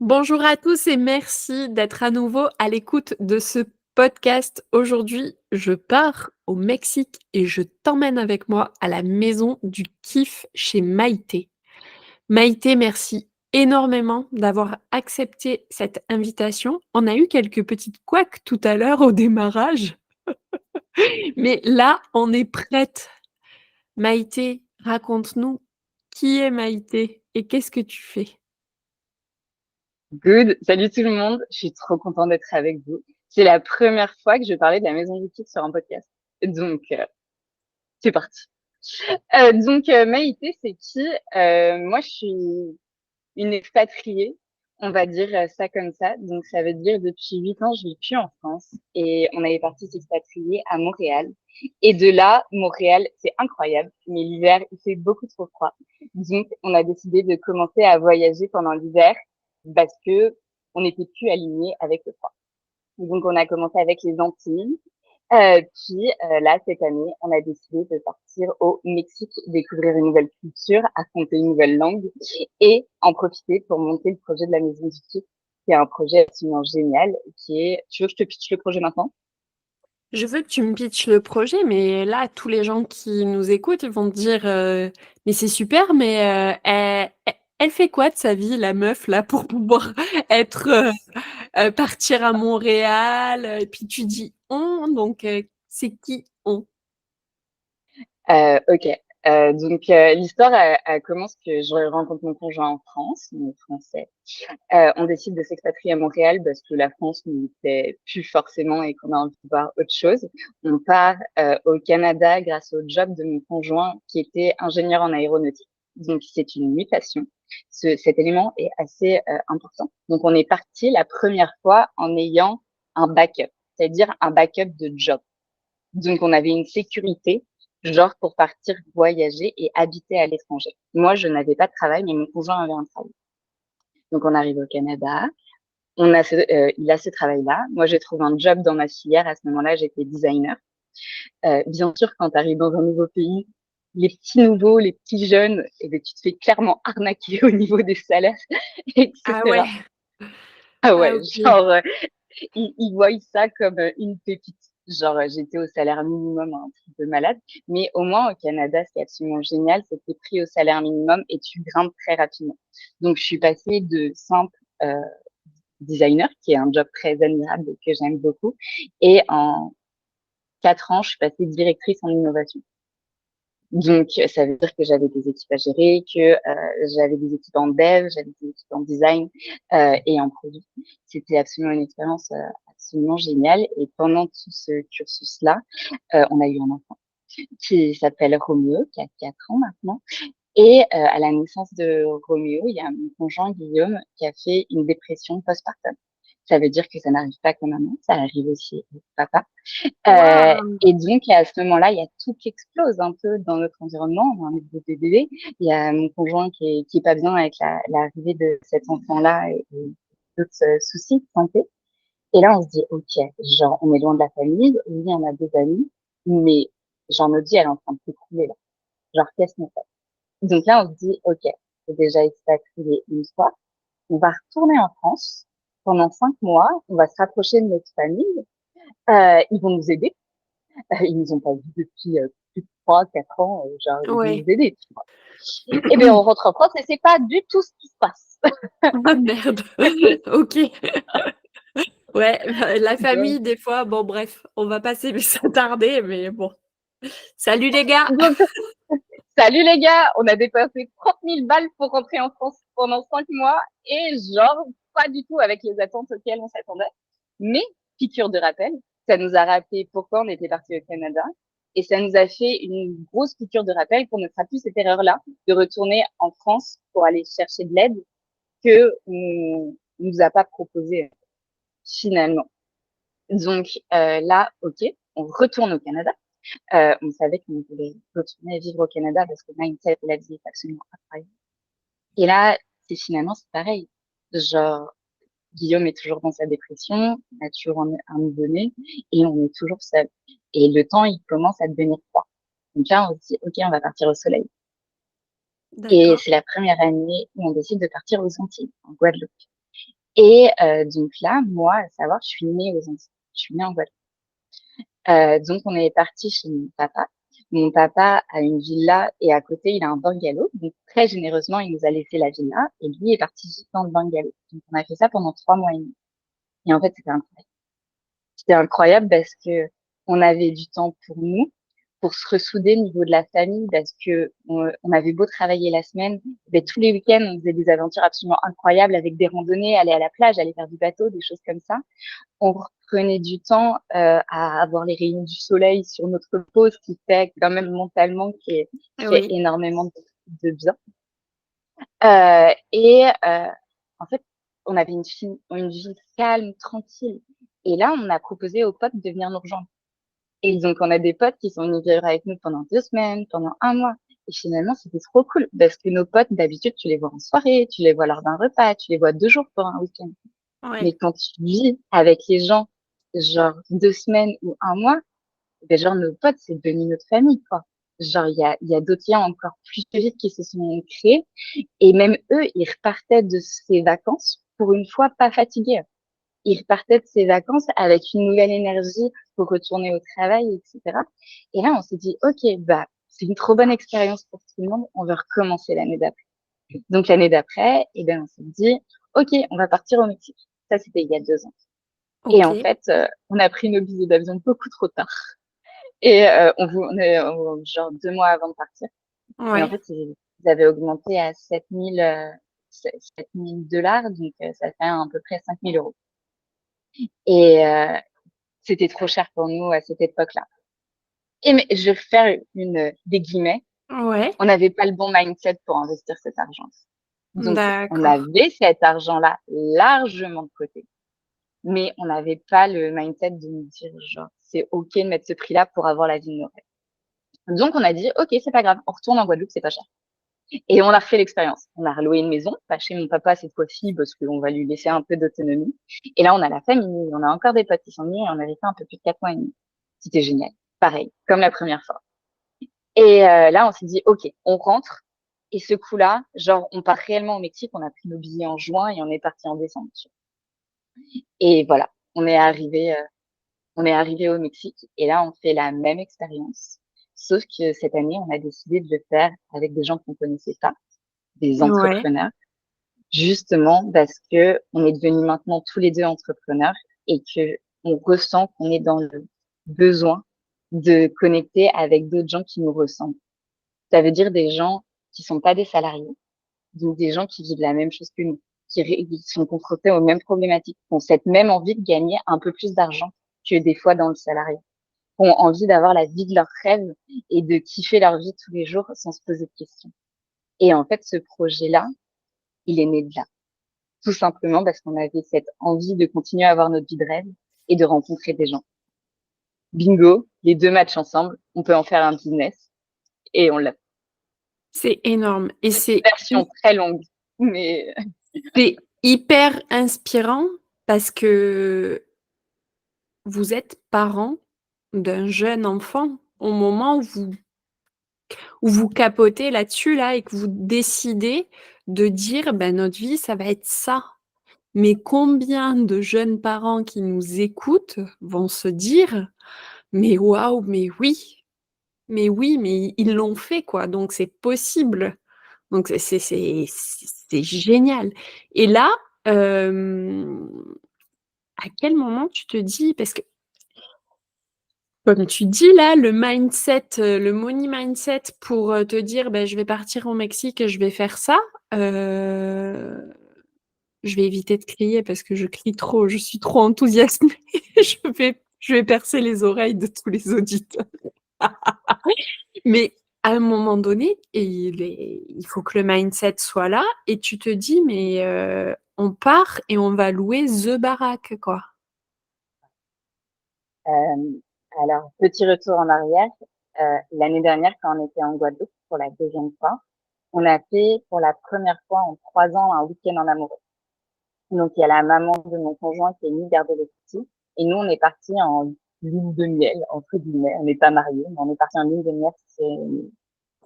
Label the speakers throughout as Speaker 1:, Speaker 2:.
Speaker 1: Bonjour à tous et merci d'être à nouveau à l'écoute de ce podcast. Aujourd'hui, je pars au Mexique et je t'emmène avec moi à la maison du kiff chez Maïté. Maïté, merci énormément d'avoir accepté cette invitation. On a eu quelques petites couacs tout à l'heure au démarrage, mais là, on est prête. Maïté, raconte-nous qui est Maïté et qu'est-ce que tu fais?
Speaker 2: Good, salut tout le monde, je suis trop contente d'être avec vous. C'est la première fois que je parlais de la maison du kiff sur un podcast. Donc, c'est parti. Maïté, c'est qui? Moi, je suis une expatriée, on va dire ça comme ça. Donc, ça veut dire depuis 8 ans, je vis plus en France et on avait parti s'expatrier à Montréal. Et de là, Montréal, c'est incroyable, mais l'hiver, il fait beaucoup trop froid. Donc, on a décidé de commencer à voyager pendant l'hiver parce que on n'était plus alignés avec le froid. Donc, on a commencé avec les Antilles. Là, cette année, on a décidé de partir au Mexique, découvrir une nouvelle culture, affronter une nouvelle langue et en profiter pour monter le projet de la Maison du Kiff, qui est un projet absolument génial, qui est... Tu veux que je te pitche le projet maintenant?
Speaker 1: Je veux que tu me pitches le projet, mais là, tous les gens qui nous écoutent, ils vont te dire, mais c'est super, mais elle fait quoi de sa vie, la meuf, là, pour pouvoir être, partir à Montréal? Et puis tu dis on, donc c'est qui on?
Speaker 2: Ok. L'histoire, elle commence que je rencontre mon conjoint en France, mon français. On décide de s'expatrier à Montréal parce que la France nous plaît plus forcément et qu'on a envie de voir autre chose. On part au Canada grâce au job de mon conjoint qui était ingénieur en aéronautique. Donc, c'est une mutation. Cet élément est assez important. Donc, on est parti la première fois en ayant un backup, c'est-à-dire un backup de job. Donc, on avait une sécurité, genre pour partir voyager et habiter à l'étranger. Moi, je n'avais pas de travail, mais mon conjoint avait un travail. Donc, on arrive au Canada. Il a ce travail-là. Moi, j'ai trouvé un job dans ma filière. À ce moment-là, j'étais designer. Bien sûr, quand tu arrives dans un nouveau pays, les petits nouveaux, les petits jeunes, eh ben, tu te fais clairement arnaquer au niveau des salaires,
Speaker 1: Ah ouais,
Speaker 2: etc. Ah
Speaker 1: ah
Speaker 2: ouais,
Speaker 1: ok.
Speaker 2: genre, ils voient ça comme une pépite. Genre, j'étais au salaire minimum, un truc de malade. Mais au moins, au Canada, ce qui est absolument génial, c'est que tu es pris au salaire minimum et tu grimpes très rapidement. Donc, je suis passée de simple designer, qui est un job très admirable et que j'aime beaucoup. Et en 4 ans, je suis passée directrice en innovation. Donc, ça veut dire que j'avais des équipes à gérer, que j'avais des équipes en dev, j'avais des équipes en design et en produit. C'était absolument une expérience absolument géniale. Et pendant tout ce cursus-là, on a eu un enfant qui s'appelle Roméo, qui a 4 ans maintenant. Et à la naissance de Roméo, il y a mon conjoint Guillaume qui a fait une dépression postpartum. Ça veut dire que ça n'arrive pas qu'aux mamans, ça arrive aussi au papa.
Speaker 1: Waouh.
Speaker 2: Et donc, à ce moment-là, il y a tout qui explose un peu dans notre environnement. On a un nouveau bébé. Il y a mon conjoint qui est pas bien avec l'arrivée de cet enfant-là et d'autres soucis de santé. Et là, on se dit, OK, genre, on est loin de la famille. Oui, on a des amis, mais genre, notre vie, elle est en train de s'écrouler là. Genre, qu'est-ce qu'on fait? Donc là, on se dit, OK, c'est déjà expatrié une fois. On va retourner en France pendant 5 mois. On va se rapprocher de notre famille. Ils vont nous aider. Ils nous ont pas vus depuis plus de 3, 4 ans. Genre, ils vont
Speaker 1: Ouais.
Speaker 2: nous aider, tu vois. Et bien, on rentre en France et c'est pas du tout ce qui se passe.
Speaker 1: Ah merde. Ok. Ouais, la
Speaker 2: Donc,
Speaker 1: famille, des fois, bon bref, on va pas s'attarder, mais bon. Salut les gars!
Speaker 2: donc, salut les gars, on a dépensé 30 000 balles pour rentrer en France pendant 5 mois et genre, pas du tout avec les attentes auxquelles on s'attendait. Mais, piqûre de rappel, ça nous a rappelé pourquoi on était parti au Canada et ça nous a fait une grosse piqûre de rappel qu'on ne fera plus cette erreur-là de retourner en France pour aller chercher de l'aide que on nous a pas proposé finalement. Donc là, ok, on retourne au Canada. On savait qu'on voulait retourner vivre au Canada parce que mindset, la vie est absolument incroyable. Et là, c'est pareil. Genre, Guillaume est toujours dans sa dépression, on a toujours un nouveau-né et on est toujours seul. Et le temps, il commence à devenir froid. Donc là, on se dit, ok, on va partir au soleil. Et
Speaker 1: D'accord.
Speaker 2: c'est la première année où on décide de partir aux Antilles, en Guadeloupe. Et donc là, moi, à savoir, je suis née aux Antilles. Je suis née en Guadeloupe. Donc on est parti chez mon papa. Mon papa a une villa et à côté, il a un bungalow. Donc très généreusement, il nous a laissé la villa et lui est parti juste dans le bungalow. Donc on a fait ça pendant 3 mois et demi. Et en fait, c'était incroyable. C'était incroyable parce que on avait du temps pour nous, pour se ressouder au niveau de la famille, parce que on avait beau travailler la semaine, mais tous les week-ends, on faisait des aventures absolument incroyables avec des randonnées, aller à la plage, aller faire du bateau, des choses comme ça. On prenait du temps à avoir les rayons du soleil sur notre peau, ce qui fait quand même mentalement qui fait
Speaker 1: Oui.
Speaker 2: énormément de bien. Et en fait, on avait une vie calme, tranquille. Et là, on a proposé aux potes de venir nous rejoindre. Et donc, on a des potes qui sont venus vivre avec nous pendant 2 semaines, pendant un mois. Et finalement, c'était trop cool parce que nos potes, d'habitude, tu les vois en soirée, tu les vois lors d'un repas, tu les vois 2 jours pour un week-end.
Speaker 1: Ouais.
Speaker 2: Mais quand tu vis avec les gens, genre 2 semaines ou un mois, ben genre nos potes, c'est devenu notre famille, quoi. Genre, il y a d'autres liens encore plus solides qui se sont créés. Et même eux, ils repartaient de ces vacances, pour une fois, pas fatigués. Ils repartaient de ces vacances avec une nouvelle énergie pour retourner au travail, etc. Et là, on s'est dit, OK, bah, c'est une trop bonne expérience pour tout le monde. On va recommencer l'année d'après. Donc, l'année d'après, eh ben, on s'est dit, OK, on va partir au Mexique. Ça, c'était il y a 2 ans. Et en
Speaker 1: OK.
Speaker 2: fait, on a pris nos billets d'avion beaucoup trop tard. Et on est genre 2 mois avant de partir. Et en
Speaker 1: Ouais.
Speaker 2: fait, ils avaient augmenté à 7000 $, donc ça fait à peu près 5000 €. Et c'était trop cher pour nous à cette époque-là. Et mais je vais faire des guillemets.
Speaker 1: Ouais.
Speaker 2: On n'avait pas le bon mindset pour investir cet argent. Donc, on
Speaker 1: D'accord.
Speaker 2: avait cet argent-là largement de côté, mais on n'avait pas le mindset de nous dire genre c'est OK de mettre ce prix-là pour avoir la vie de nos rêves. Donc, on a dit OK, c'est pas grave, on retourne en Guadeloupe, c'est pas cher. Et on a refait l'expérience. On a reloué une maison, pas chez mon papa cette fois-ci, parce qu'on va lui laisser un peu d'autonomie. Et là, on a la famille, on a encore des potes qui sont venus et on avait fait un peu plus de 4 mois et demi. C'était génial. Pareil, comme la première fois. Et là, on s'est dit, OK, on rentre. Et ce coup-là, genre, on part réellement au Mexique. On a pris nos billets en juin et on est parti en décembre. Et voilà, on est arrivé au Mexique. Et là, on fait la même expérience. Sauf que cette année, on a décidé de le faire avec des gens qu'on connaissait pas, des
Speaker 1: Ouais.
Speaker 2: entrepreneurs. Justement parce que on est devenus maintenant tous les 2 entrepreneurs et que on ressent qu'on est dans le besoin de connecter avec d'autres gens qui nous ressemblent. Ça veut dire des gens qui sont pas des salariés, donc des gens qui vivent la même chose que nous, qui sont confrontés aux mêmes problématiques, qui ont cette même envie de gagner un peu plus d'argent que des fois dans le salariat, qui ont envie d'avoir la vie de leurs rêves et de kiffer leur vie tous les jours sans se poser de questions. Et en fait, ce projet-là, il est né de là. Tout simplement parce qu'on avait cette envie de continuer à avoir notre vie de rêve et de rencontrer des gens. Bingo, les 2 matchs ensemble, on peut en faire un business et on l'a.
Speaker 1: C'est énorme et
Speaker 2: Version très longue, mais
Speaker 1: c'est hyper inspirant parce que vous êtes parent d'un jeune enfant au moment où vous capotez là-dessus là et que vous décidez de dire: «Ben, notre vie, ça va être ça». Mais combien de jeunes parents qui nous écoutent vont se dire: «Mais waouh, mais oui, mais ils l'ont fait quoi, donc c'est possible». Donc c'est génial et là, hem, à quel moment tu te dis parce que comme tu dis là, le mindset, le money mindset pour, te dire: «Beh, je vais partir au Mexique et je vais faire ça», heu, je vais éviter de crier parce que je crie trop, je suis trop enthousiasmée. Je vais percer les oreilles de tous les auditeurs. Mais à un moment donné, il faut que le mindset soit là et tu te dis: «Mais, on part et on va louer the baraque, quoi».
Speaker 2: hem, alors petit retour en arrière, l'année dernière quand on était en Guadeloupe pour la 2e fois, on a fait pour la première fois en 3 ans un week-end en amoureux. Donc il y a la maman de mon conjoint qui est venue garder les petits et nous on est partis en lune de miel entre guillemets. On n'est pas mariés, mais on est partis en lune de miel.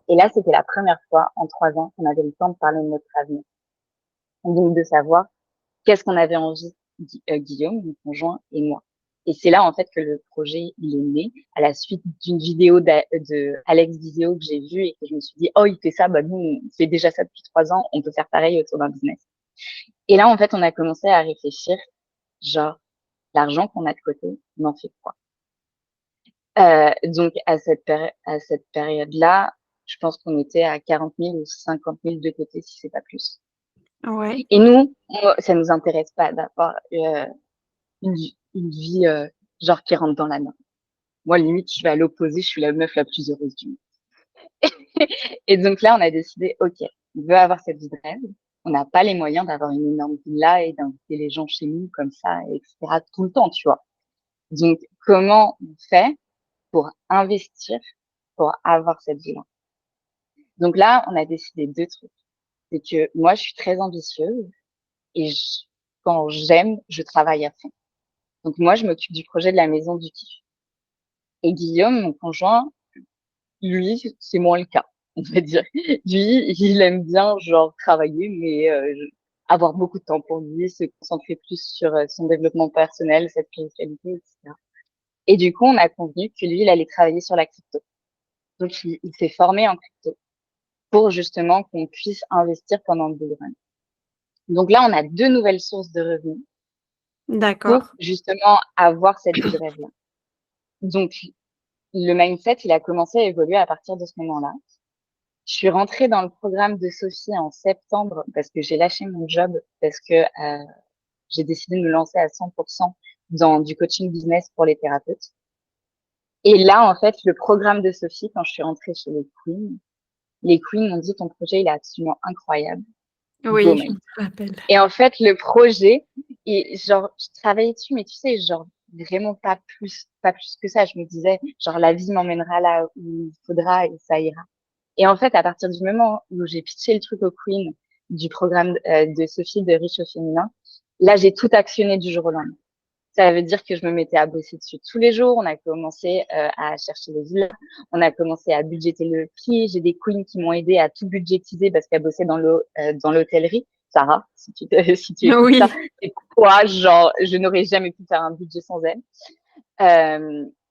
Speaker 2: Et là c'était la première fois en 3 ans qu'on avait le temps de parler de notre avenir. Donc de savoir qu'est-ce qu'on avait envie, Guillaume, mon conjoint et moi. Et c'est là, en fait, que le projet, il est né à la suite d'une vidéo de Alex Viseo que j'ai vue et que je me suis dit, oh, il fait ça, bah, nous, on fait déjà ça depuis 3 ans, on peut faire pareil autour d'un business. Et là, en fait, on a commencé à réfléchir, genre, l'argent qu'on a de côté, on en fait quoi? Donc, à cette période-là, je pense qu'on était à 40 000 ou 50 000 de côté, si c'est pas plus.
Speaker 1: Ouais.
Speaker 2: Et nous, ça nous intéresse pas d'avoir une vie genre qui rentre dans la norme. Moi, limite, je vais à l'opposé, je suis la meuf la plus heureuse du monde. Et donc là, on a décidé, OK, on veut avoir cette vie de rêve. On n'a pas les moyens d'avoir une énorme villa et d'inviter les gens chez nous comme ça, etc., tout le temps, tu vois. Donc, comment on fait pour investir pour avoir cette vie-là? Donc là, on a décidé 2 trucs. C'est que moi, je suis très ambitieuse et quand j'aime, je travaille à fond. Donc moi, je m'occupe du projet de la maison du kiff. Et Guillaume, mon conjoint, lui, c'est moins le cas, on va dire. Lui, il aime bien genre travailler, mais avoir beaucoup de temps pour lui, se concentrer plus sur son développement personnel, sa spiritualité, etc. Et du coup, on a convenu que lui, il allait travailler sur la crypto. Donc, il s'est formé en crypto pour justement qu'on puisse investir pendant le bull run. Donc là, on a 2 nouvelles sources de revenus pour
Speaker 1: D'accord.
Speaker 2: justement avoir cette vie de rêve-là. Donc, le mindset, il a commencé à évoluer à partir de ce moment-là. Je suis rentrée dans le programme de Sophie en septembre parce que j'ai lâché mon job parce que j'ai décidé de me lancer à 100% dans du coaching business pour les thérapeutes. Et là, en fait, le programme de Sophie, quand je suis rentrée chez les Queens m'ont dit ton projet, il est absolument incroyable. Go,
Speaker 1: Oui, je
Speaker 2: mec.
Speaker 1: me rappelle.
Speaker 2: Et en fait, le projet, et genre, je travaillais dessus, mais tu sais, genre, vraiment pas plus que ça. Je me disais, genre, la vie m'emmènera là où il faudra et ça ira. Et en fait, à partir du moment où j'ai pitché le truc au Queen du programme de Sophie de Riche au féminin, là, j'ai tout actionné du jour au lendemain. Ça veut dire que je me mettais à bosser dessus tous les jours. On a commencé à chercher des villas. On a commencé à budgéter le prix. J'ai des queens qui m'ont aidé à tout budgétiser parce qu'elles bossaient dans l'hôtellerie. Sarah, si tu écoutes ça,
Speaker 1: Oui.
Speaker 2: c'est pourquoi, genre, je n'aurais jamais pu faire un budget sans elle.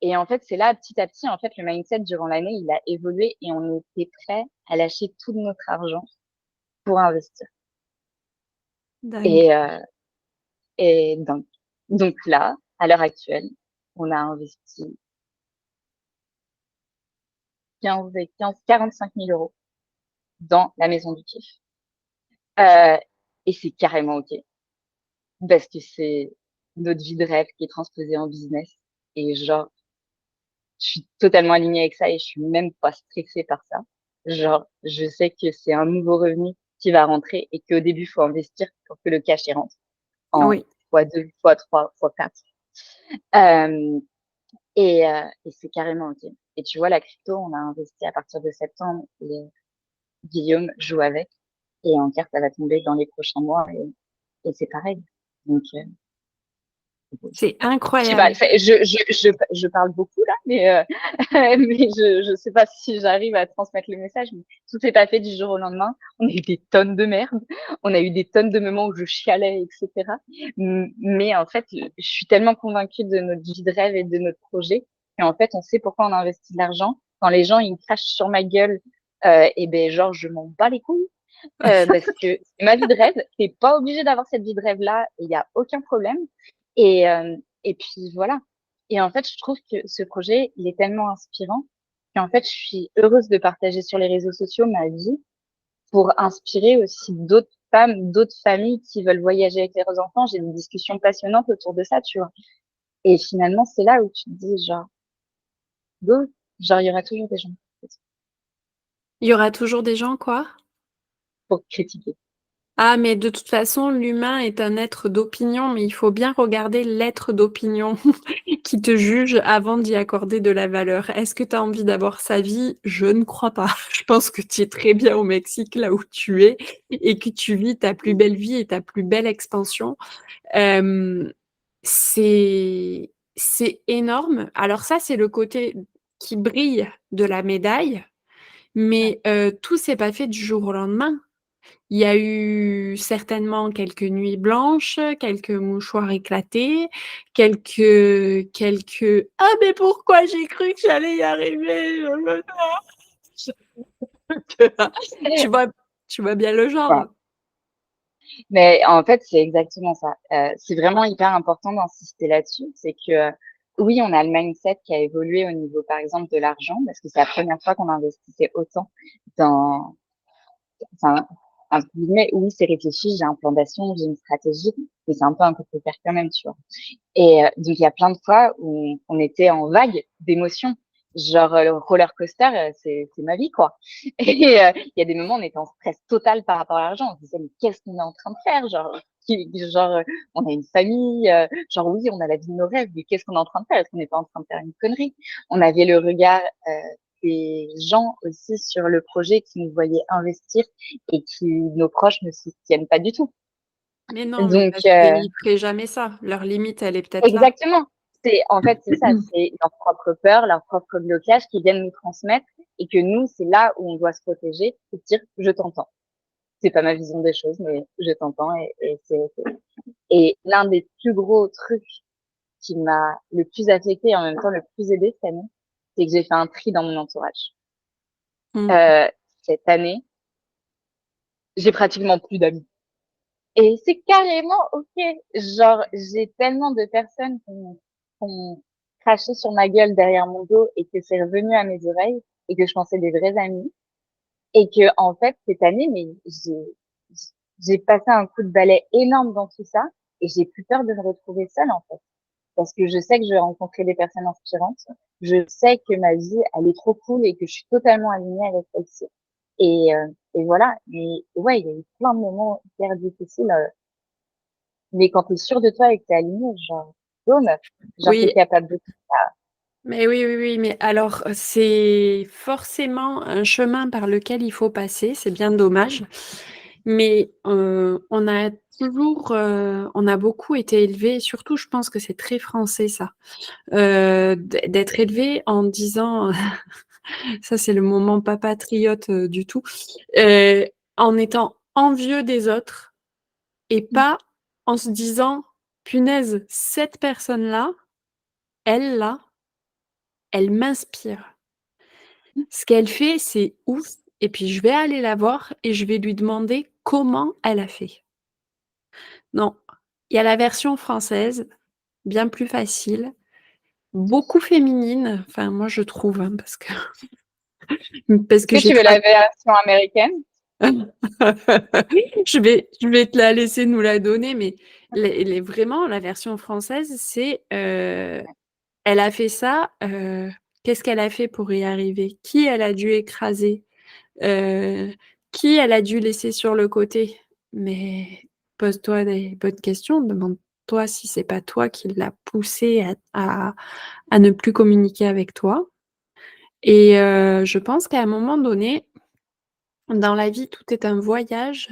Speaker 2: Et en fait, c'est là, petit à petit, en fait, le mindset durant l'année, il a évolué et on était prêt à lâcher tout notre argent pour investir.
Speaker 1: Dingue.
Speaker 2: Et, euh, et donc là, à l'heure actuelle, on a investi 45 000 euros dans la maison du kiff. Euh, et c'est carrément OK parce que c'est notre vie de rêve qui est transposée en business. Et genre, je suis totalement alignée avec ça et je suis même pas stressée par ça. Genre, je sais que c'est un nouveau revenu qui va rentrer et qu'au début, il faut investir pour que le cash y rentre en
Speaker 1: Oui.
Speaker 2: x2, x3, x4. Euh, et c'est carrément OK. Et tu vois, la crypto, on a investi à partir de septembre et Guillaume joue avec. Et en carte, ça va tomber dans les prochains mois et c'est pareil. Donc,
Speaker 1: C'est
Speaker 2: je sais pas,
Speaker 1: incroyable.
Speaker 2: je parle beaucoup là, mais, mais je sais pas si j'arrive à transmettre le message, mais tout n'est pas fait du jour au lendemain. On a eu des tonnes de merde. On a eu des tonnes de moments où je chialais, etc. Mais en fait, je suis tellement convaincue de notre vie de rêve et de notre projet. Et en fait, on sait pourquoi on a investi de l'argent. Quand les gens, ils crachent sur ma gueule, et ben, genre, je m'en bats les couilles. Parce que c'est ma vie de rêve. T'es pas obligé d'avoir cette vie de rêve-là. Il y a aucun problème. Et, et puis voilà. Et en fait, je trouve que ce projet, il est tellement inspirant qu'en fait, je suis heureuse de partager sur les réseaux sociaux ma vie pour inspirer aussi d'autres femmes, d'autres familles qui veulent voyager avec leurs enfants. J'ai des discussions passionnantes autour de ça, tu vois. Et finalement, c'est là où tu te dis, genre, go, genre, il y aura toujours des gens
Speaker 1: Il y aura toujours des gens, quoi?
Speaker 2: pour critiquer.
Speaker 1: Ah, mais de toute façon, l'humain est un être d'opinion, mais il faut bien regarder l'être d'opinion qui te juge avant d'y accorder de la valeur. Est-ce que tu as envie d'avoir sa vie? Je ne crois pas. Je pense que tu es très bien au Mexique, là où tu es, et que tu vis ta plus belle vie et ta plus belle expansion. Euh, c'est énorme. Alors ça, c'est le côté qui brille de la médaille,
Speaker 2: Ouais,
Speaker 1: mais tout s'est pas fait du jour au lendemain. Il y a eu certainement quelques nuits blanches, quelques mouchoirs éclatés, quelques: «Ah mais pourquoi j'ai cru que j'allais y arriver?» Tu vois tu vois bien le genre?
Speaker 2: Ouais. Mais en fait, c'est exactement ça. C'est vraiment hyper important d'insister là-dessus. C'est que, oui, on a le mindset qui a évolué au niveau, par exemple, de l'argent, parce que c'est la première fois qu'on investissait autant dans enfin, entre guillemets, oui, c'est réfléchi, j'ai un plan d'action, j'ai une stratégie, mais c'est un peu un coup de poker quand même, tu vois? Et donc il y a plein de fois où on était en vague d'émotions. Genre, le roller coaster, c'est ma vie, quoi. Et il y a des moments, on était en stress total par rapport à l'argent. On se disait: «Mais qu'est-ce qu'on est en train de faire?» genre, on a une famille, genre oui, on a la vie de nos rêves, mais qu'est-ce qu'on est en train de faire? Est-ce qu'on n'est pas en train de faire une connerie? On avait le regard, des gens aussi sur le projet qui nous voyaient investir et qui nos proches ne soutiennent pas du tout.
Speaker 1: Mais non, mais
Speaker 2: Donc
Speaker 1: parce qu'ils feraient jamais ça. Leur limite, elle est peut-être là.
Speaker 2: exactement. C'est en fait, c'est ça, c'est leur propre peur, leur propre blocage qui viennent nous transmettre et que nous, c'est là où on doit se protéger et se dire: «Je t'entends. C'est pas ma vision des choses, mais je t'entends et c'est OK». Et l'un des plus gros trucs qui m'a le plus affectée et en même temps le plus aidée cette année, c'est que j'ai fait un tri dans mon entourage.
Speaker 1: Mmh.
Speaker 2: Heu, Cette année, j'ai pratiquement plus d'amis et c'est carrément OK. Genre, j'ai tellement de personnes qui ont craché sur ma gueule derrière mon dos et que c'est revenu à mes oreilles et que je pensais des vrais amis et que en fait, cette année, mais j'ai passé un coup de balai énorme dans tout ça et j'ai plus peur de me retrouver seule, en fait. Parce que je sais que je vais rencontrer des personnes inspirantes. Je sais que ma vie, elle est trop cool et que je suis totalement alignée avec celle-ci. Et voilà. Mais ouais, il y a eu plein de moments hyper difficiles, mais quand tu es sûre de toi et que tu es alignée, genre, go meuf, genre tu es
Speaker 1: Oui,
Speaker 2: capable de tout.
Speaker 1: mais oui, oui, oui, mais alors, c'est forcément un chemin par lequel il faut passer, c'est bien dommage. Mais, on a beaucoup été élevés, surtout je pense que c'est très français ça, d'être élevé en disant ça c'est le moment pas patriote, du tout, heu, en étant envieux des autres et pas en se disant: «Punaise, cette personne-là, elle là, elle m'inspire. Ce qu'elle fait, c'est ouf et puis je vais aller la voir et je vais lui demander comment elle a fait». Non, il y a la version française, bien plus facile, beaucoup féminine, enfin moi je trouve, hein, parce que
Speaker 2: Est-ce que
Speaker 1: j'ai
Speaker 2: tu veux la version américaine?
Speaker 1: je vais te la laisser nous la donner, mais les vraiment la version française, c'est, elle a fait ça, qu'est-ce qu'elle a fait pour y arriver? Qui elle a dû écraser? Heu, qui elle a dû laisser sur le côté? Mais pose-toi des bonnes questions, demande-toi si c'est pas toi qui l'a poussée à ne plus communiquer avec toi et je pense qu'à un moment donné, dans la vie, tout est un voyage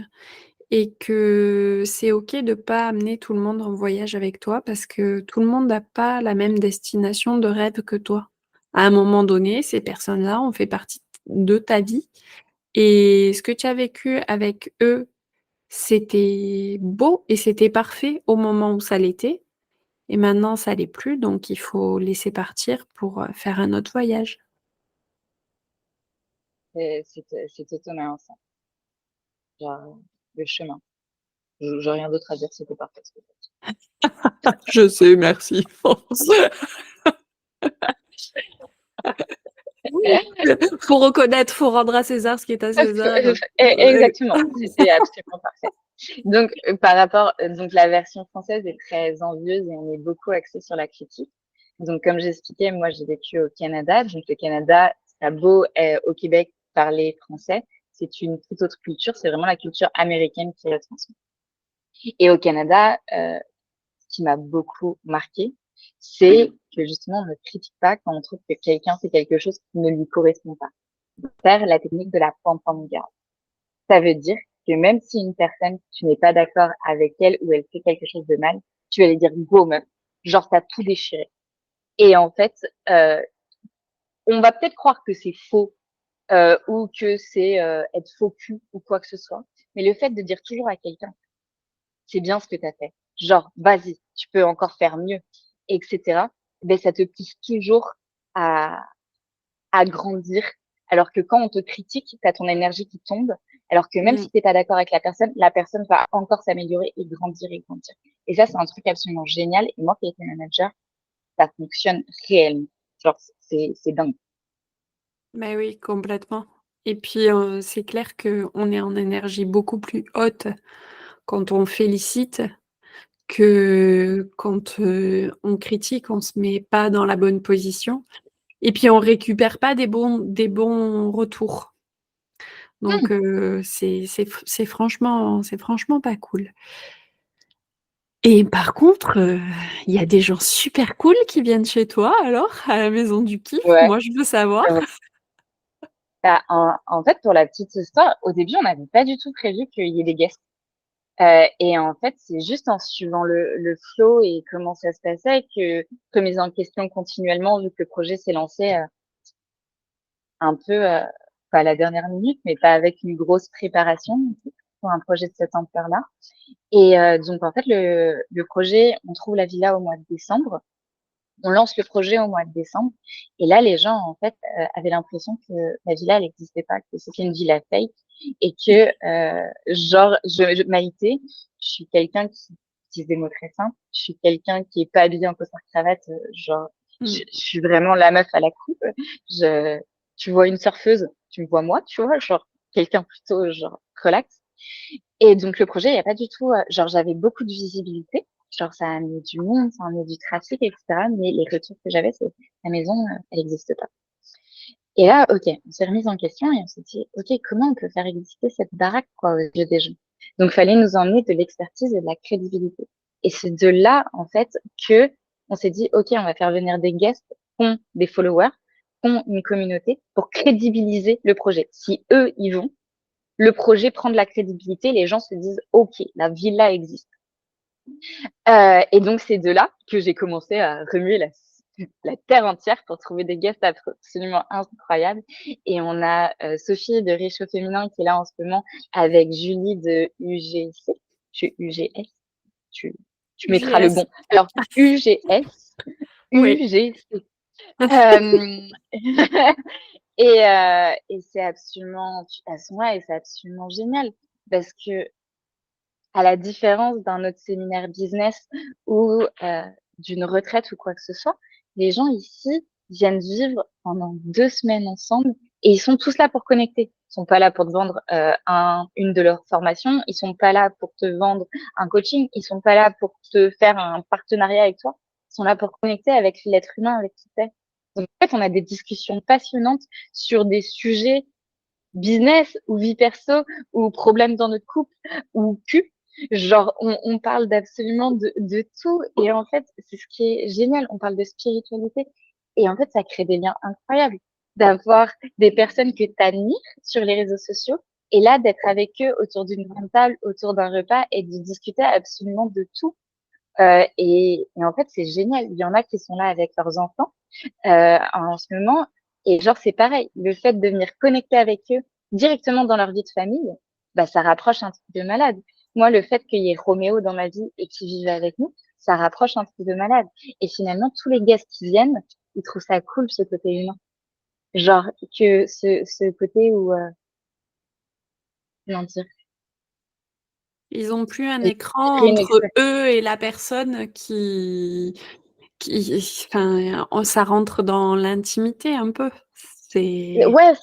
Speaker 1: et que c'est OK de pas amener tout le monde en voyage avec toi parce que tout le monde n'a pas la même destination de rêve que toi. À un moment donné, ces personnes-là ont fait partie de ta vie et ce que tu as vécu avec eux, c'était beau et c'était parfait au moment où ça l'était et maintenant ça l'est plus, donc il faut laisser partir pour, faire un autre voyage.
Speaker 2: C'est étonnant ça, genre, le chemin. J'ai rien d'autre à dire, c'était parfait ce que tu as dit.
Speaker 1: Je sais, merci. Faut reconnaître, faut rendre à César ce qui est à
Speaker 2: Parce que
Speaker 1: César.
Speaker 2: exactement, c'était absolument parfait. Donc par rapport donc la version française est très envieuse et on est beaucoup axé sur la critique. Donc comme j'expliquais, moi j'ai vécu au Canada. Donc le Canada, ça a beau, au Québec parler français, c'est une toute autre culture, c'est vraiment la culture américaine qui est transmise. Et au Canada, ce qui m'a beaucoup marqué, c'est que justement on ne critique pas quand on trouve que quelqu'un fait quelque chose qui ne lui correspond pas. Faire la technique de la pom-pom girl. Ça veut dire que même si une personne, tu n'es pas d'accord avec elle ou elle fait quelque chose de mal, tu vas lui dire go meuf, genre t'as tout déchiré. Et en fait, euh, on va peut-être croire que c'est faux ou que c'est être faux cul ou quoi que ce soit. Mais le fait de dire toujours à quelqu'un, c'est bien ce que tu as fait. Genre, vas-y, tu peux encore faire mieux, etc. Ben, ça te pousse toujours à, à grandir. Alors que quand on te critique, tu as ton énergie qui tombe. Alors que même
Speaker 1: Mmh.
Speaker 2: si t'es pas d'accord avec la personne va encore s'améliorer et grandir et grandir. Et ça, c'est un truc absolument génial. Et moi qui ai été manager, ça fonctionne réellement. Genre, c'est dingue.
Speaker 1: Bah oui, complètement. Et puis, c'est clair qu'on est en énergie beaucoup plus haute quand on félicite que quand, on critique, on se met pas dans la bonne position et puis on récupère pas des bons retours. Donc, c'est franchement pas cool. Et par contre, il y a des gens super cool qui viennent chez toi alors, à la maison du kiff?
Speaker 2: Ouais.
Speaker 1: Moi, je veux savoir.
Speaker 2: Bah, en fait, pour la petite histoire, au début, on n'avait pas du tout prévu qu'il y ait des guests. Et en fait, c'est juste en suivant le flow et comment ça se passait que remise en question continuellement, vu que le projet s'est lancé un peu, pas à la dernière minute, mais pas avec une grosse préparation pour un projet de cette ampleur-là. Et donc, en fait, le projet, on trouve la villa au mois de décembre. On lance le projet au mois de décembre. Et là, les gens, en fait, avaient l'impression que la villa, elle n'existait pas, que c'était une villa fake. Et que, genre, Maïté, je suis quelqu'un qui utilise des mots très simples. Je suis quelqu'un qui est pas habillé en costard-cravate. Genre,
Speaker 1: Mmh.
Speaker 2: je suis vraiment la meuf à la coupe. Je, tu vois une surfeuse, tu me vois moi, tu vois, genre, quelqu'un plutôt, genre, relax. Et donc, le projet, il n'y a pas du tout, genre, j'avais beaucoup de visibilité. Genre, ça a amené du monde, ça a amené du trafic, etc. Mais les retours que j'avais, c'est la maison, elle n'existe pas. Et là, OK, on s'est remis en question et on s'est dit, OK, comment on peut faire exister cette baraque, quoi, aux yeux des gens? Donc, fallait nous emmener de l'expertise et de la crédibilité. Et c'est de là, en fait, que on s'est dit, OK, on va faire venir des guests qui ont des followers, qui ont une communauté pour crédibiliser le projet. Si eux, ils vont, le projet prend de la crédibilité, les gens se disent, OK, la villa existe. Et donc, c'est de là que j'ai commencé à remuer la terre entière pour trouver des guests absolument incroyables. Et on a Sophie de Réchaud Féminin qui est là en ce moment avec Julie de UGC. UGS, tu, tu mettras le
Speaker 1: UGS.
Speaker 2: bon. Alors, UGS,
Speaker 1: Oui.
Speaker 2: UGC. Euh, et c'est absolument, elles sont là et c'est absolument génial parce que à la différence d'un autre séminaire business ou d'une retraite ou quoi que ce soit, les gens ici viennent vivre pendant 2 semaines ensemble et ils sont tous là pour connecter. Ils sont pas là pour te vendre une de leurs formations, ils sont pas là pour te vendre un coaching, ils sont pas là pour te faire un partenariat avec toi. Ils sont là pour connecter avec l'être humain avec qui t'es. Donc en fait, on a des discussions passionnantes sur des sujets business ou vie perso ou problèmes dans notre couple ou cul. Genre, on parle d'absolument de tout. Et en fait, c'est ce qui est génial. On parle de spiritualité. Et en fait, ça crée des liens incroyables d'avoir des personnes que tu admires sur les réseaux sociaux et là, d'être avec eux autour d'une grande table, autour d'un repas et de discuter absolument de tout. Et en fait, c'est génial. Il y en a qui sont là avec leurs enfants en ce moment. Et genre, c'est pareil. Le fait de venir connecter avec eux directement dans leur vie de famille, bah, ça rapproche un truc de malade. Moi, le fait qu'il y ait Roméo dans ma vie et qu'il vive avec nous, ça rapproche un truc de malade. Et finalement, tous les guests qui viennent, ils trouvent ça cool, ce côté humain. Genre, que ce côté où, comment dire,
Speaker 1: Ils ont plus un
Speaker 2: ils
Speaker 1: écran
Speaker 2: créent une
Speaker 1: entre
Speaker 2: expérience.
Speaker 1: eux et la personne qui enfin, ça rentre dans l'intimité un peu. C'est
Speaker 2: Ouais,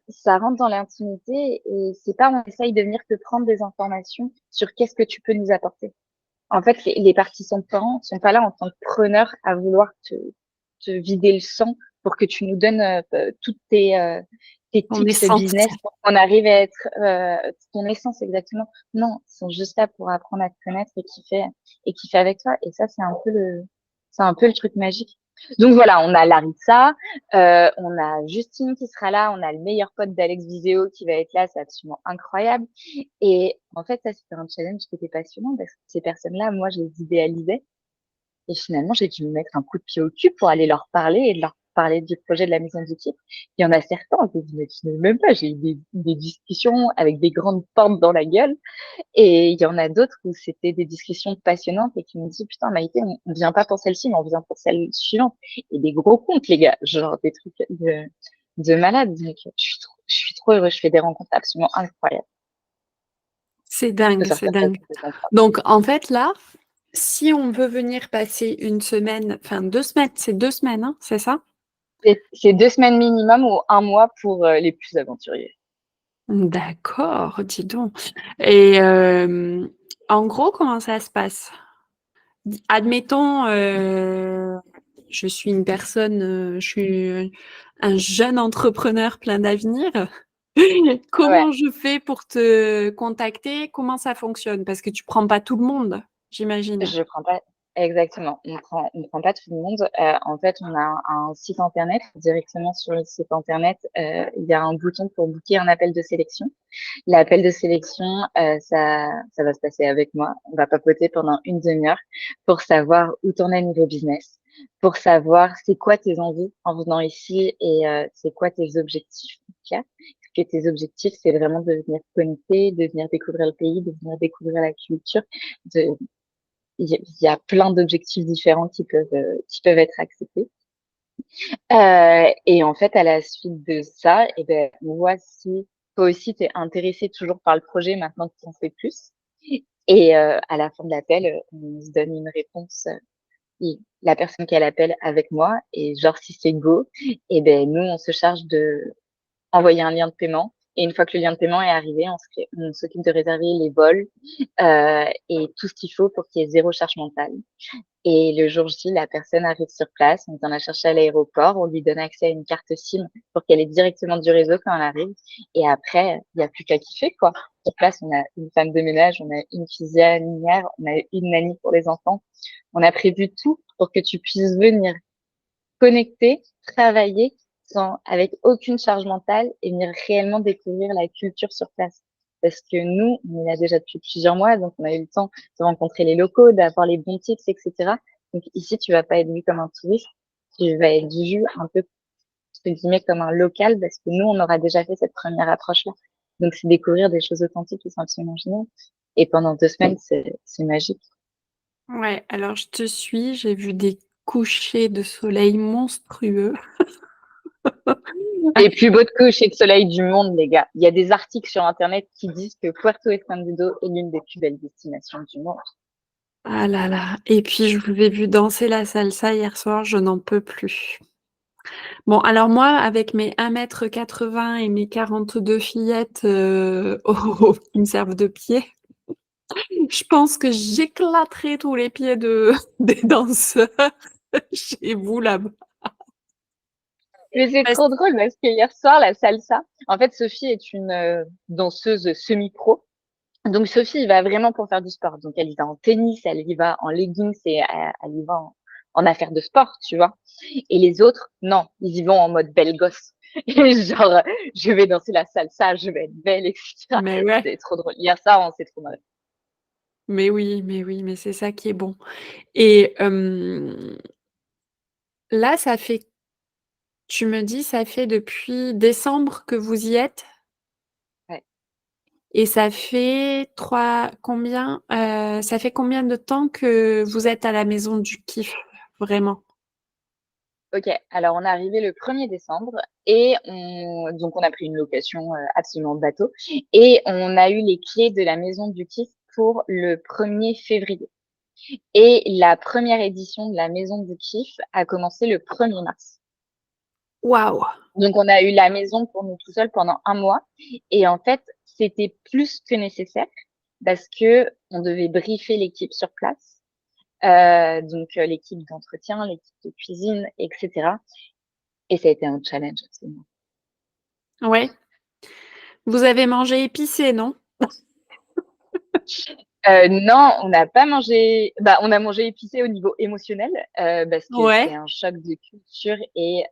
Speaker 2: ça rentre dans l'intimité et c'est pas on essaye de venir te prendre des informations sur qu'est-ce que tu peux nous apporter. En fait, les participants sont pas là en tant que preneurs à vouloir te vider le sang pour que tu nous donnes toutes tes
Speaker 1: ton
Speaker 2: tips
Speaker 1: essence.
Speaker 2: business pour qu'on arrive à être ton essence exactement. Non, ils sont juste là pour apprendre à te connaître et kiffer avec toi. Et ça, c'est un peu le truc magique. Donc voilà, on a Larissa, on a Justine qui sera là, on a le meilleur pote d'Alex Viseo qui va être là, c'est absolument incroyable. Et en fait, ça, c'était un challenge qui était passionnant parce que ces personnes-là, moi, je les idéalisais. Et finalement, j'ai dû me mettre un coup de pied au cul pour aller leur parler et de leur parler du projet de la maison du kiff. Il y en a certains, je n'imaginais même pas, j'ai eu des discussions avec des grandes portes dans la gueule. Et il y en a d'autres où c'était des discussions passionnantes et qui me disent, putain, Maïté, on vient pas pour celle-ci, mais on vient pour celle suivante. Et des gros comptes, les gars, genre des trucs de malade. Donc, je suis trop heureuse. Je fais des rencontres absolument incroyables.
Speaker 1: C'est
Speaker 2: Je peux
Speaker 1: dingue, c'est
Speaker 2: sortir ça
Speaker 1: dingue.
Speaker 2: tous les contrats.
Speaker 1: Donc, en fait, là, si on veut venir passer une semaine, enfin 2 semaines, c'est 2 semaines, hein, c'est ça?
Speaker 2: C'est 2 semaines minimum ou un mois pour les plus aventuriers.
Speaker 1: D'accord, dis donc. Et en gros, comment ça se passe? Admettons, je suis une personne, je suis un jeune entrepreneur plein d'avenir.
Speaker 2: Ouais.
Speaker 1: Comment je fais pour te contacter? Comment ça fonctionne? Parce que tu prends pas tout le monde, j'imagine.
Speaker 2: Je prends pas exactement, on prend pas tout le monde. En fait, on a un site internet. Directement sur le site internet, il y a un bouton pour booker un appel de sélection. L'appel de sélection, ça va se passer avec moi. On va papoter pendant une demi-heure pour savoir où t'en es niveau business, pour savoir c'est quoi tes envies en venant ici et c'est quoi tes objectifs clairs. Que tes objectifs, c'est vraiment de venir connecter, de venir découvrir le pays, de venir découvrir la culture, de il y a plein d'objectifs différents qui peuvent être acceptés. Et en fait, à la suite de ça, et ben, on voit si toi aussi t'es intéressé toujours par le projet maintenant que tu en sais plus. Et à la fin de l'appel, on se donne une réponse. La personne qui a l'appel avec moi, et genre si c'est go, et ben nous on se charge de envoyer un lien de paiement. Et une fois que le lien de paiement est arrivé, on s'occupe de réserver les vols et tout ce qu'il faut pour qu'il y ait zéro charge mentale. Et le jour J, la personne arrive sur place, on vient la chercher à l'aéroport, on lui donne accès à une carte SIM pour qu'elle ait directement du réseau quand elle arrive. Et après, il n'y a plus qu'à kiffer, quoi. Sur place, on a une femme de ménage, on a une cuisinière, on a une nanny pour les enfants. On a prévu tout pour que tu puisses venir connecter, travailler avec aucune charge mentale et venir réellement découvrir la culture sur place. Parce que nous, on est là déjà depuis plusieurs mois, donc on a eu le temps de rencontrer les locaux, d'avoir les bons tips, etc. Donc ici, tu vas pas être vu comme un touriste, tu vas être vu un peu, entre guillemets, comme un local, parce que nous, on aura déjà fait cette première approche-là. Donc c'est découvrir des choses authentiques qui sont absolument géniales. Et pendant 2 semaines, c'est magique.
Speaker 1: Ouais, alors je te suis, j'ai vu des couchers de soleil monstrueux.
Speaker 2: Les plus beaux couchers de soleil du monde, les gars. Il y a des articles sur Internet qui disent que Puerto Escondido est l'une des plus belles destinations du monde.
Speaker 1: Ah là là, et puis je vous ai vu danser la salsa hier soir, je n'en peux plus. Bon, alors moi, avec mes 1,80 m et mes 42 fillettes, qui me servent de pied, je pense que j'éclaterai tous les pieds de des danseurs chez vous là-bas.
Speaker 2: Mais c'est
Speaker 1: Parce
Speaker 2: trop drôle parce que hier soir, la salsa, en fait, Sophie est une danseuse semi-pro. Donc Sophie, il va vraiment pour faire du sport. Donc elle y va en tennis, elle y va en leggings et elle y va en affaires de sport, tu vois. Et les autres, non, ils y vont en mode belle gosse. Et genre, je vais danser la salsa, je vais être belle, etc.
Speaker 1: mais ouais,
Speaker 2: C'est trop drôle. Hier soir, on s'est trop marré.
Speaker 1: mais oui, mais c'est ça qui est bon. Et là, ça fait tu me dis, ça fait depuis décembre que vous y êtes?
Speaker 2: Ouais.
Speaker 1: Et ça fait ça fait combien de temps que vous êtes à la maison du kiff, vraiment?
Speaker 2: Ok, alors on est arrivé le 1er décembre et donc on a pris une location absolument bateau et on a eu les clés de la maison du kiff pour le 1er février. Et la première édition de la maison du kiff a commencé le 1er mars.
Speaker 1: Waouh!
Speaker 2: Donc on a eu la maison pour nous tout seuls pendant un mois et en fait c'était plus que nécessaire parce que on devait briefer l'équipe sur place, donc l'équipe d'entretien, l'équipe de cuisine, etc. Et ça a été un challenge absolument.
Speaker 1: Ouais. Vous avez mangé épicé, non?
Speaker 2: Non, on n'a pas mangé. Bah, on a mangé épicé au niveau émotionnel parce que c'est
Speaker 1: Ouais.
Speaker 2: un choc de culture et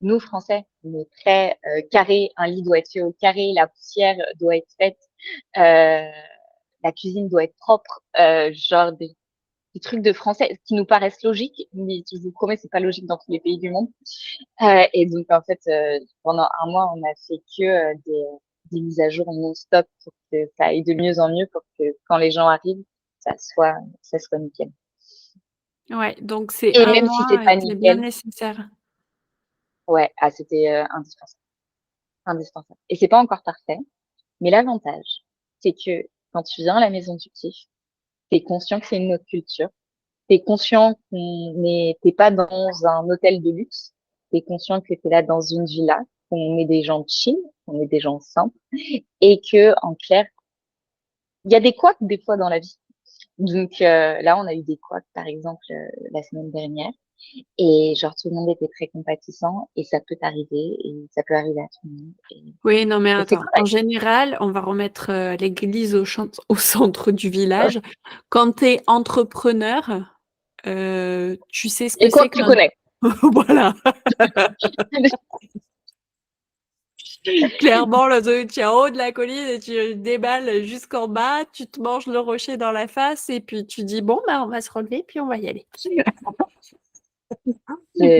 Speaker 2: nous Français, on est très carré. Un lit doit être fait au carré, la poussière doit être faite, la cuisine doit être propre. Genre des trucs de français qui nous paraissent logiques, mais je vous promets, c'est pas logique dans tous les pays du monde. Et donc, en fait, pendant un mois, on a fait que des mises à jour non-stop pour que ça aille de mieux en mieux, pour que quand les gens arrivent, ça soit nickel.
Speaker 1: Ouais, donc c'est
Speaker 2: Et
Speaker 1: un
Speaker 2: même si c'est
Speaker 1: mois
Speaker 2: pas
Speaker 1: était bien
Speaker 2: nickel,
Speaker 1: nécessaire.
Speaker 2: ouais, c'était indispensable, indispensable. Et c'est pas encore parfait, mais l'avantage, c'est que quand tu viens à la maison du kiff, t'es conscient que c'est une autre culture. T'es conscient t'es pas dans un hôtel de luxe. T'es conscient que t'es là dans une villa, qu'on est des gens chill, qu'on est des gens simples, et que, en clair, il y a des couacs des fois dans la vie. Donc là, on a eu des couacs, par exemple, la semaine dernière, et genre tout le monde était très compatissant, et ça peut arriver, et ça peut arriver à tout le monde,
Speaker 1: Oui, non, mais
Speaker 2: et c'est
Speaker 1: attends. En
Speaker 2: correct.
Speaker 1: général, on va remettre l'église au centre du village. Quand tu es entrepreneur, tu sais ce que
Speaker 2: Et quoi
Speaker 1: c'est
Speaker 2: que tu
Speaker 1: qu'un...
Speaker 2: connais.
Speaker 1: Voilà. Clairement, le truc, tu es en haut de la colline et tu déballes jusqu'en bas, tu te manges le rocher dans la face et puis tu dis, bon, bah, on va se relever puis on va y aller.
Speaker 2: C'est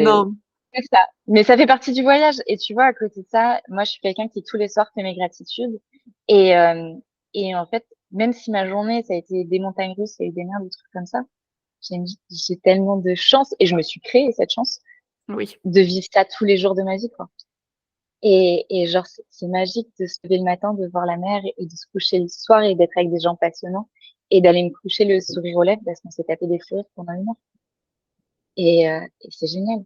Speaker 1: Non.
Speaker 2: c'est ça. Mais ça fait partie du voyage. Et tu vois, à côté de ça, moi, je suis quelqu'un qui tous les soirs fait mes gratitudes. Et, euh, et en fait, même si ma journée, ça a été des montagnes russes, il y a eu des merdes, des trucs comme ça, j'ai tellement de chance et je me suis créé cette chance
Speaker 1: Oui.
Speaker 2: de vivre ça tous les jours de ma vie, quoi. Et genre, c'est magique de se lever le matin, de voir la mer et de se coucher le soir et d'être avec des gens passionnants et d'aller me coucher le sourire aux lèvres parce qu'on s'est tapé des fous rires pendant une heure. Et c'est génial.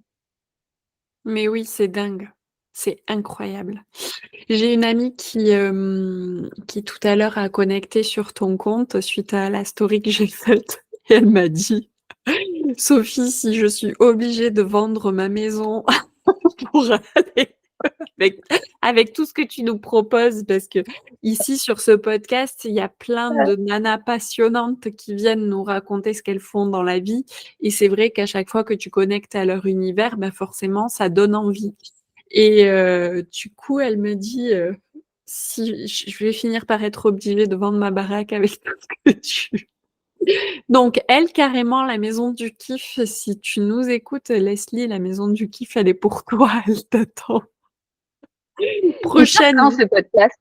Speaker 1: Mais oui, c'est dingue. C'est incroyable. J'ai une amie qui tout à l'heure a connecté sur ton compte suite à la story que j'ai faite et elle m'a dit: «Sophie, si je suis obligée de vendre ma maison pour aller avec avec tout ce que tu nous proposes», parce qu'ici sur ce podcast, il y a plein
Speaker 2: Ouais.
Speaker 1: de nanas passionnantes qui viennent nous raconter ce qu'elles font dans la vie et c'est vrai qu'à chaque fois que tu connectes à leur univers, bah, forcément ça donne envie. Et du coup, elle me dit, si je vais finir par être obligée de vendre ma baraque avec tout ce que tu... Donc elle, carrément, la maison du kiff, si tu nous écoutes, Leslie, la maison du kiff, elle est pour toi, elle t'attend.
Speaker 2: Il sort quand
Speaker 1: Prochaine,
Speaker 2: ce podcast?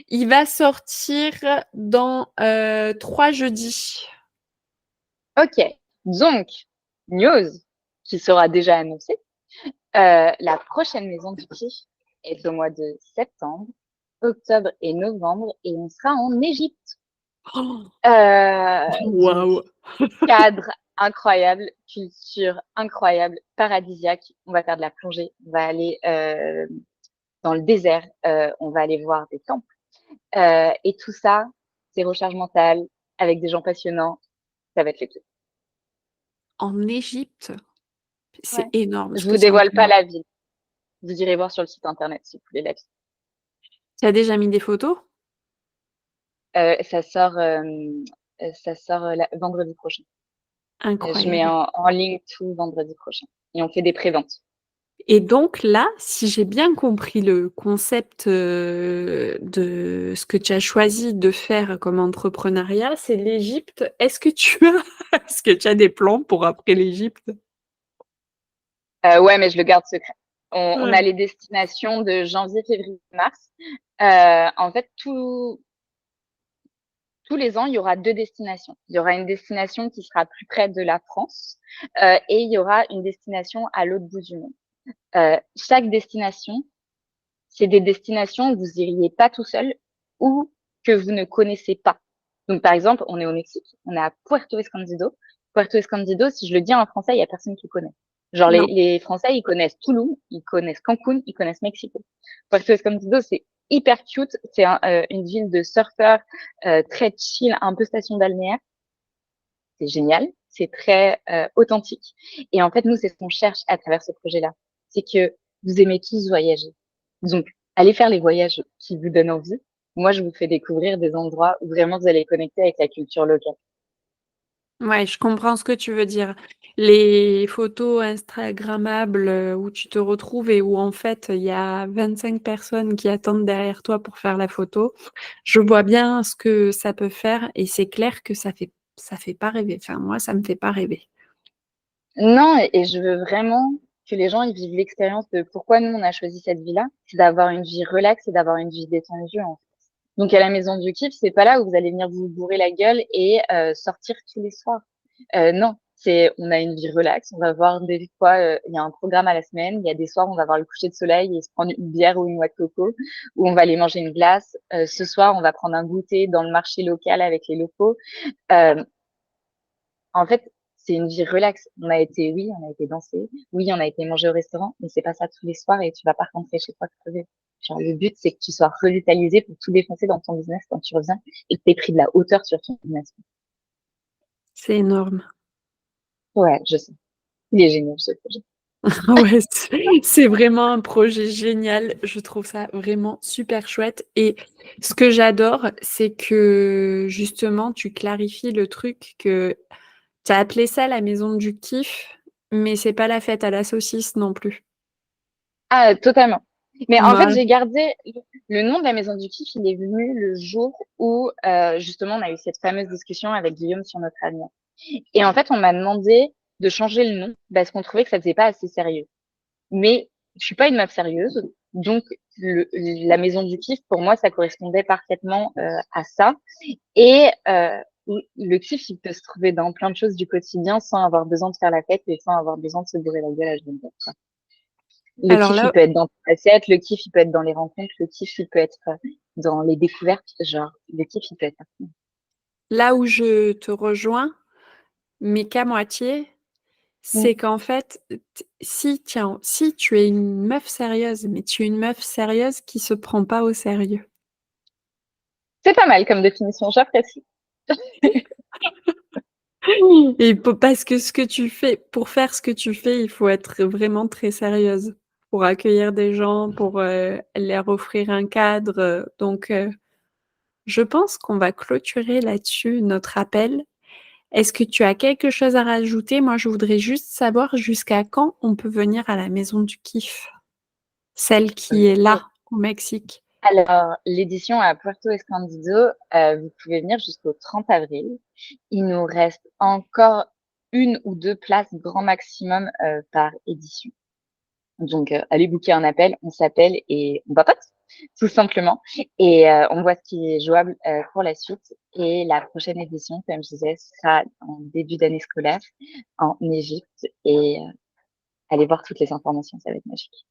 Speaker 1: il va sortir dans 3 jeudis.
Speaker 2: Ok. Donc, news qui sera déjà annoncée. La prochaine maison du kiff est au mois de septembre, octobre et novembre et on sera en Égypte.
Speaker 1: Oh,
Speaker 2: Donc,
Speaker 1: waouh!
Speaker 2: cadre incroyable, culture incroyable, paradisiaque. On va faire de la plongée, on va aller dans le désert, on va aller voir des temples. Et tout ça, c'est recharge mentale avec des gens passionnants. Ça va être les trucs.
Speaker 1: En Égypte? C'est
Speaker 2: Ouais.
Speaker 1: énorme ce
Speaker 2: Je
Speaker 1: que
Speaker 2: vous
Speaker 1: tu es en
Speaker 2: dévoile
Speaker 1: train de
Speaker 2: pas
Speaker 1: dire.
Speaker 2: la ville. Vous irez voir sur le site internet si vous voulez la visite.
Speaker 1: Tu as déjà mis des photos?
Speaker 2: Ça sort, vendredi prochain. Je mets
Speaker 1: Incroyable.
Speaker 2: en ligne tout vendredi prochain. Et on fait des préventes.
Speaker 1: Et donc là, si j'ai bien compris le concept, de ce que tu as choisi de faire comme entrepreneuriat, c'est l'Égypte. Est-ce que tu as des plans pour après l'Égypte?
Speaker 2: Ouais, mais je le garde secret. On a
Speaker 1: Ouais.
Speaker 2: les destinations de janvier, février, mars. En fait, tous les ans, il y aura deux destinations. Il y aura une destination qui sera plus près de la France et il y aura une destination à l'autre bout du monde. Chaque destination, c'est des destinations où vous iriez pas tout seul ou que vous ne connaissez pas. Donc, par exemple, on est au Mexique, on est à Puerto Escondido. Puerto Escondido, si je le dis en français, il y a personne qui connaît. Genre,
Speaker 1: Non.
Speaker 2: les Français, ils connaissent Tulum, ils connaissent Cancun, ils connaissent Mexico. Puerto Escondido, c'est hyper cute. C'est une ville de surfeurs très chill, un peu station balnéaire. C'est génial. C'est très authentique. Et en fait, nous, c'est ce qu'on cherche à travers ce projet-là. C'est que vous aimez tous voyager. Donc, allez faire les voyages qui vous donnent envie. Moi, je vous fais découvrir des endroits où vraiment vous allez connecter avec la culture locale.
Speaker 1: Ouais, je comprends ce que tu veux dire. Les photos instagrammables, où tu te retrouves et où en fait, il y a 25 personnes qui attendent derrière toi pour faire la photo. Je vois bien ce que ça peut faire et c'est clair que ça fait ça fait pas rêver. Enfin, moi, ça me fait pas rêver.
Speaker 2: Non, et je veux vraiment que les gens ils vivent l'expérience de pourquoi nous on a choisi cette vie-là, c'est d'avoir une vie relaxe et d'avoir une vie détendue en fait. Donc à la maison du kiff, c'est pas là où vous allez venir vous bourrer la gueule et sortir tous les soirs. Non, c'est on a une vie relaxe, on va voir des fois il y a un programme à la semaine, il y a des soirs on va voir le coucher de soleil et se prendre une bière ou une noix de coco, ou on va aller manger une glace. Ce soir on va prendre un goûter dans le marché local avec les locaux. Euh, En fait, c'est une vie relaxe. Oui, on a été danser, oui, on a été manger au restaurant, mais c'est pas ça tous les soirs et tu vas pas rentrer chez toi crever. Genre, le but, c'est que tu sois revitalisé pour tout défoncer dans ton business quand tu reviens et que tu aies pris de la hauteur sur ton business.
Speaker 1: C'est énorme.
Speaker 2: Ouais, je sais. Il est génial, ce projet.
Speaker 1: Ouais, c'est vraiment un projet génial. Je trouve ça vraiment super chouette. Et ce que j'adore, c'est que justement, tu clarifies le truc que tu as appelé ça la maison du kiff, mais c'est pas la fête à la saucisse non plus.
Speaker 2: Ah, totalement. Mais en fait,
Speaker 1: Voilà.
Speaker 2: j'ai gardé le nom de la maison du kiff, il est venu le jour où, justement, on a eu cette fameuse discussion avec Guillaume sur notre avenir. Et en fait, on m'a demandé de changer le nom parce qu'on trouvait que ça faisait pas assez sérieux. Mais je suis pas une meuf sérieuse, donc la maison du kiff pour moi ça correspondait parfaitement à ça. Et le kiff il peut se trouver dans plein de choses du quotidien sans avoir besoin de faire la fête et sans avoir besoin de se bourrer la gueule à jeune quoi. Le
Speaker 1: Alors
Speaker 2: kiff il
Speaker 1: là,
Speaker 2: peut être dans l'assiette, le kiff il peut être dans les rencontres, le kiff il peut être dans les découvertes, genre le kiff il peut être
Speaker 1: là où je te rejoins, mais qu'à moitié,
Speaker 2: Mm.
Speaker 1: c'est qu'en fait, si, tiens, si tu es une meuf sérieuse, mais tu es une meuf sérieuse qui se prend pas au sérieux.
Speaker 2: C'est pas mal comme définition, j'apprécie.
Speaker 1: Et parce que ce que tu fais, pour faire ce que tu fais, il faut être vraiment très sérieuse pour accueillir des gens, pour leur offrir un cadre. Donc, je pense qu'on va clôturer là-dessus notre appel. Est-ce que tu as quelque chose à rajouter? Moi, je voudrais juste savoir jusqu'à quand on peut venir à la maison du kiff, celle qui est
Speaker 2: Ok.
Speaker 1: là au Mexique.
Speaker 2: Alors, l'édition à Puerto Escondido, vous pouvez venir jusqu'au 30 avril. Il nous reste encore une ou deux places grand maximum par édition. Donc, allez booker un appel, on s'appelle et on papote, tout simplement. Et on voit ce qui est jouable pour la suite. Et la prochaine édition, comme je disais, sera en début d'année scolaire en Égypte. Et allez voir toutes les informations, ça va être magique.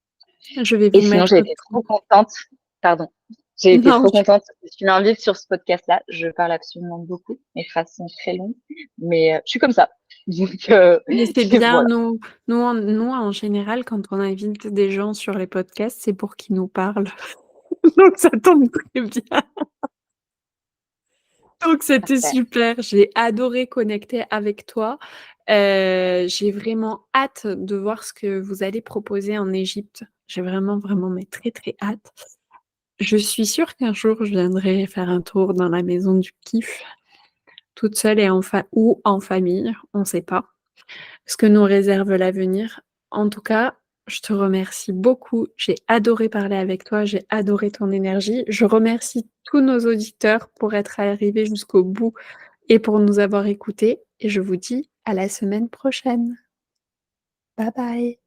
Speaker 1: Je vais
Speaker 2: Et
Speaker 1: vous
Speaker 2: sinon,
Speaker 1: mettre
Speaker 2: j'ai été trop contente. Pardon. J'ai été
Speaker 1: non,
Speaker 2: trop contente que tu m'invites sur ce podcast-là. Je parle absolument beaucoup. Mes phrases sont très longues, mais je suis comme ça. Donc,
Speaker 1: mais c'est bien,
Speaker 2: voilà.
Speaker 1: nous, en général, quand on invite des gens sur les podcasts, c'est pour qu'ils nous parlent. Donc ça tombe très bien. Donc c'était
Speaker 2: Parfait.
Speaker 1: super, j'ai adoré connecter avec toi. J'ai vraiment hâte de voir ce que vous allez proposer en Égypte. J'ai vraiment, vraiment, mais très, très hâte. Je suis sûre qu'un jour, je viendrai faire un tour dans la maison du kiff, toute seule et ou en famille, on ne sait pas ce que nous réserve l'avenir. En tout cas, je te remercie beaucoup. J'ai adoré parler avec toi, j'ai adoré ton énergie. Je remercie tous nos auditeurs pour être arrivés jusqu'au bout et pour nous avoir écoutés. Et je vous dis à la semaine prochaine. Bye bye.